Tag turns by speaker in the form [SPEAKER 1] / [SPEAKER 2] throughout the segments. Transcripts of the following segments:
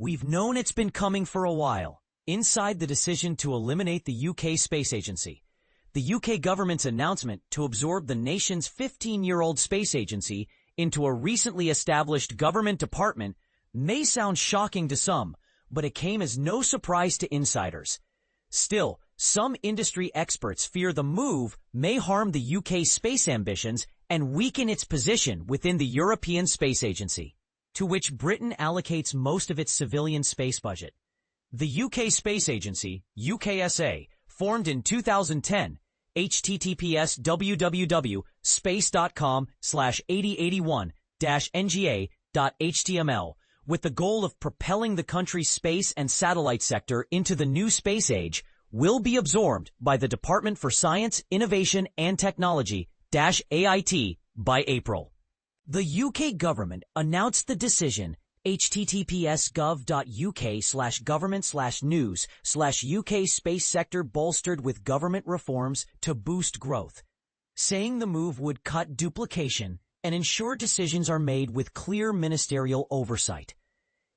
[SPEAKER 1] We've known it's been coming for a while. Inside the decision to eliminate the UK Space Agency, the UK government's announcement to absorb the nation's 15-year-old space agency into a recently established government department may sound shocking to some, but it came as no surprise to insiders. Still, some industry experts fear the move may harm the UK's space ambitions and weaken its position within the European Space Agency, to which Britain allocates most of its civilian space budget. The UK Space Agency, UKSA, formed in 2010, https www.space.com/8081-nga.html, with the goal of propelling the country's space and satellite sector into the new space age, will be absorbed by the Department for Science, Innovation and Technology, AIT, by April. The UK government announced the decision https://gov.uk/government/news/UK space sector bolstered with government reforms to boost growth, saying the move would cut duplication and ensure decisions are made with clear ministerial oversight.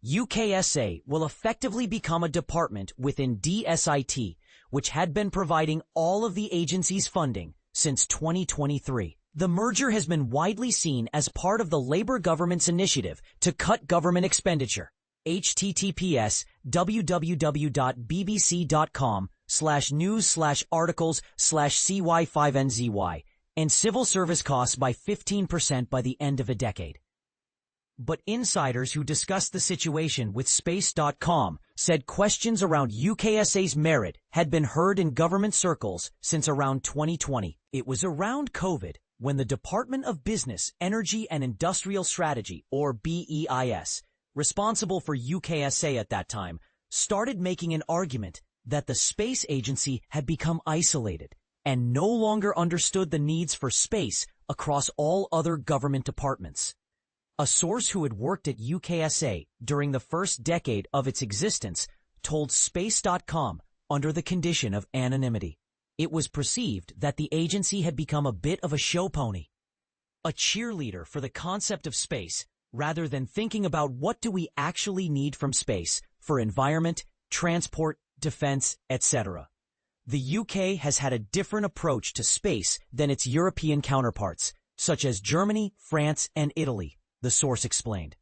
[SPEAKER 1] UKSA will effectively become a department within DSIT, which had been providing all of the agency's funding since 2023. The merger has been widely seen as part of the Labour government's initiative to cut government expenditure. https www.bbc.com/news/articles/cy5nzy and civil service costs by 15% by the end of a decade. But insiders who discussed the situation with Space.com said questions around UKSA's merit had been heard in government circles since around 2020. It was around COVID when the Department of Business, Energy and Industrial Strategy, or BEIS, responsible for UKSA at that time, started making an argument that the space agency had become isolated and no longer understood the needs for space across all other government departments. A source who had worked at UKSA during the first decade of its existence told Space.com under the condition of anonymity. It was perceived that the agency had become a bit of a show pony, a cheerleader for the concept of space, rather than thinking about what do we actually need from space for environment, transport, defense, etc. The UK has had a different approach to space than its European counterparts, such as Germany, France, and Italy, the source explained.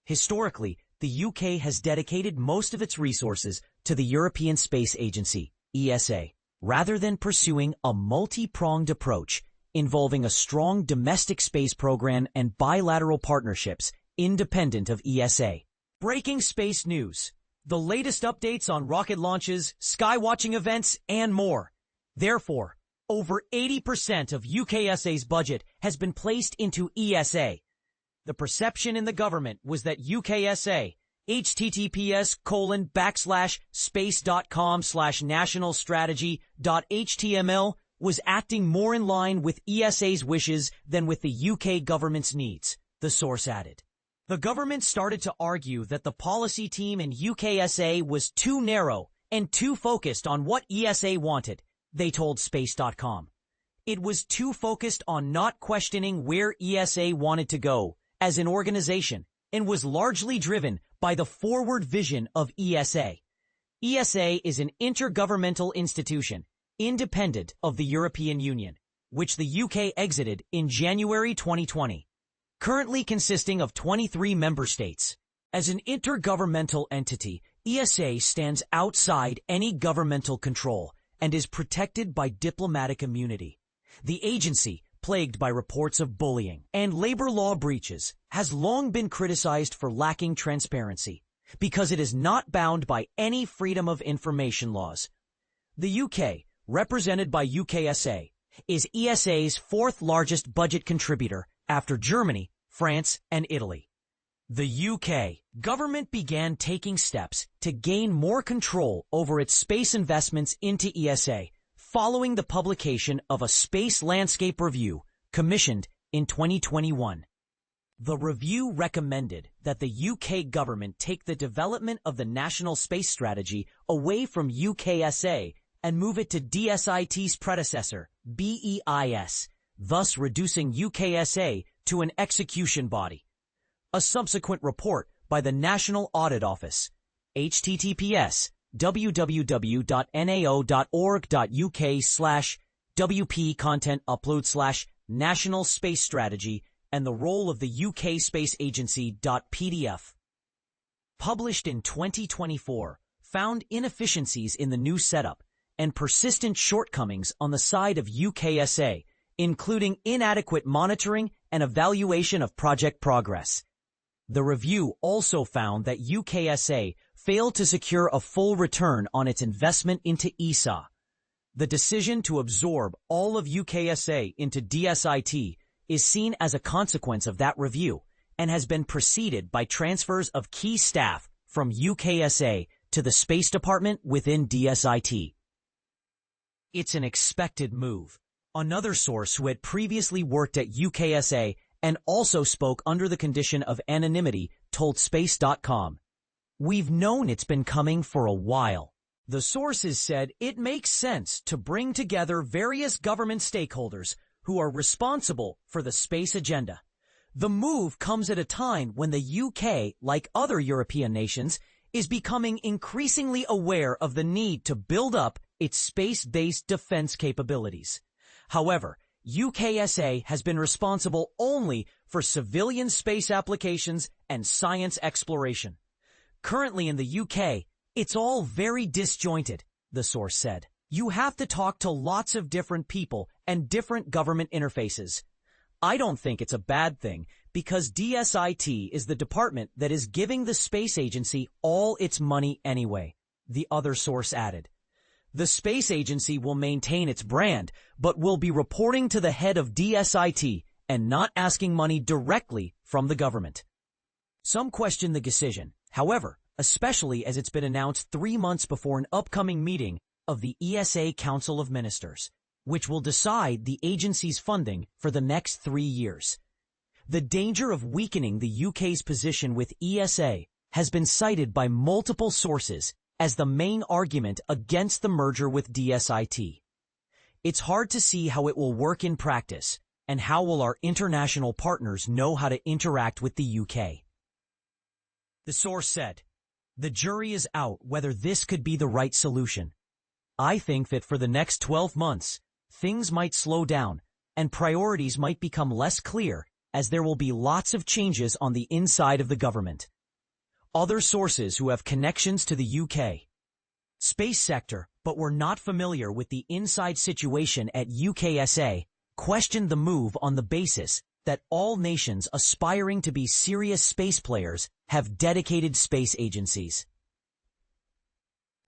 [SPEAKER 1] Historically, the UK has dedicated most of its resources to the European Space Agency, ESA, rather than pursuing a multi-pronged approach involving a strong domestic space program and bilateral partnerships independent of ESA. Breaking space news. The latest updates on rocket launches, skywatching events, and more. Therefore, over 80% of UKSA's budget has been placed into ESA. The perception in the government was that UKSA, https://space.com/nationalstrategy.html, was acting more in line with ESA's wishes than with the UK government's needs, the source added. The government started to argue that the policy team in UKSA was too narrow and too focused on what ESA wanted, they told Space.com. It was too focused on not questioning where ESA wanted to go as an organization and was largely driven by the forward vision of ESA. ESA is an intergovernmental institution, independent of the European Union, which the UK exited in January 2020, currently consisting of 23 member states. As an intergovernmental entity, ESA stands outside any governmental control and is protected by diplomatic immunity. The agency, plagued by reports of bullying and labor law breaches, has long been criticized for lacking transparency because it is not bound by any freedom of information laws. The UK, represented by UKSA, is ESA's fourth largest budget contributor after Germany, France, and Italy. The UK government began taking steps to gain more control over its space investments into ESA following the publication of a Space Landscape Review commissioned in 2021. The review recommended that the UK government take the development of the National Space Strategy away from UKSA and move it to DSIT's predecessor, BEIS, thus reducing UKSA to an execution body. A subsequent report by the National Audit Office https://www.nao.org.uk/WP content upload/National Space Strategy and the Role of the UK Space Agency .pdf. Published in 2024, found inefficiencies in the new setup and persistent shortcomings on the side of UKSA, including inadequate monitoring and evaluation of project progress. The review also found that UKSA failed to secure a full return on its investment into ESA. The decision to absorb all of UKSA into DSIT is seen as a consequence of that review and has been preceded by transfers of key staff from UKSA to the Space Department within DSIT. It's an expected move. Another source who had previously worked at UKSA and also spoke under the condition of anonymity told Space.com, "We've known it's been coming for a while." The sources said it makes sense to bring together various government stakeholders who are responsible for the space agenda. The move comes at a time when the UK, like other European nations, is becoming increasingly aware of the need to build up its space-based defense capabilities. However, UKSA has been responsible only for civilian space applications and science exploration. Currently in the UK, it's all very disjointed, the source said. You have to talk to lots of different people and different government interfaces. I don't think it's a bad thing because DSIT is the department that is giving the space agency all its money anyway, the other source added. The space agency will maintain its brand, but will be reporting to the head of DSIT and not asking money directly from the government. Some question the decision, however, especially as it's been announced 3 months before an upcoming meeting of the ESA Council of Ministers, which will decide the agency's funding for the next 3 years. The danger of weakening the UK's position with ESA has been cited by multiple sources as the main argument against the merger with DSIT. It's hard to see how it will work in practice, and how will our international partners know how to interact with the UK. The source said, "The jury is out whether this could be the right solution. I think that for the next 12 months, things might slow down and priorities might become less clear as there will be lots of changes on the inside of the government." Other sources who have connections to the UK space sector but were not familiar with the inside situation at UKSA questioned the move on the basis that all nations aspiring to be serious space players have dedicated space agencies.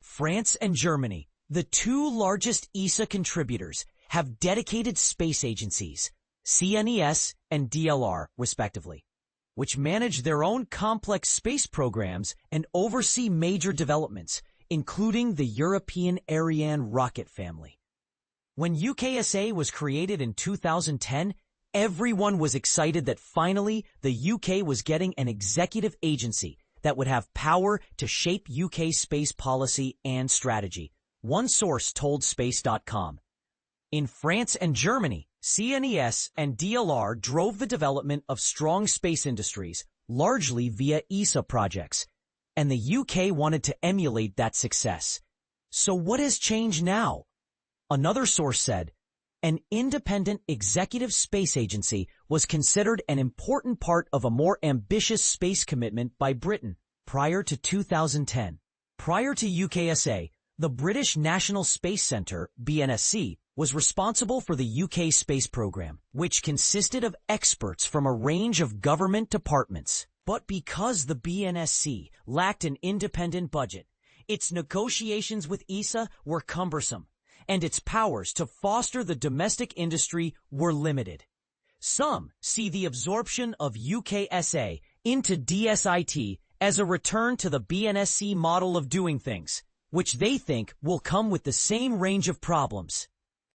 [SPEAKER 1] France and Germany, the two largest ESA contributors, have dedicated space agencies, CNES and DLR, respectively, which manage their own complex space programs and oversee major developments, including the European Ariane rocket family. When UKSA was created in 2010, everyone was excited that finally the UK was getting an executive agency that would have power to shape UK space policy and strategy, one source told Space.com. In France and Germany, CNES and DLR drove the development of strong space industries, largely via ESA projects, and the UK wanted to emulate that success. So what has changed now? Another source said, an independent executive space agency was considered an important part of a more ambitious space commitment by Britain prior to 2010. Prior to UKSA, the British National Space Centre, BNSC, was responsible for the UK space program, which consisted of experts from a range of government departments. But because the BNSC lacked an independent budget, its negotiations with ESA were cumbersome, and its powers to foster the domestic industry were limited. Some see the absorption of UKSA into DSIT as a return to the BNSC model of doing things, which they think will come with the same range of problems.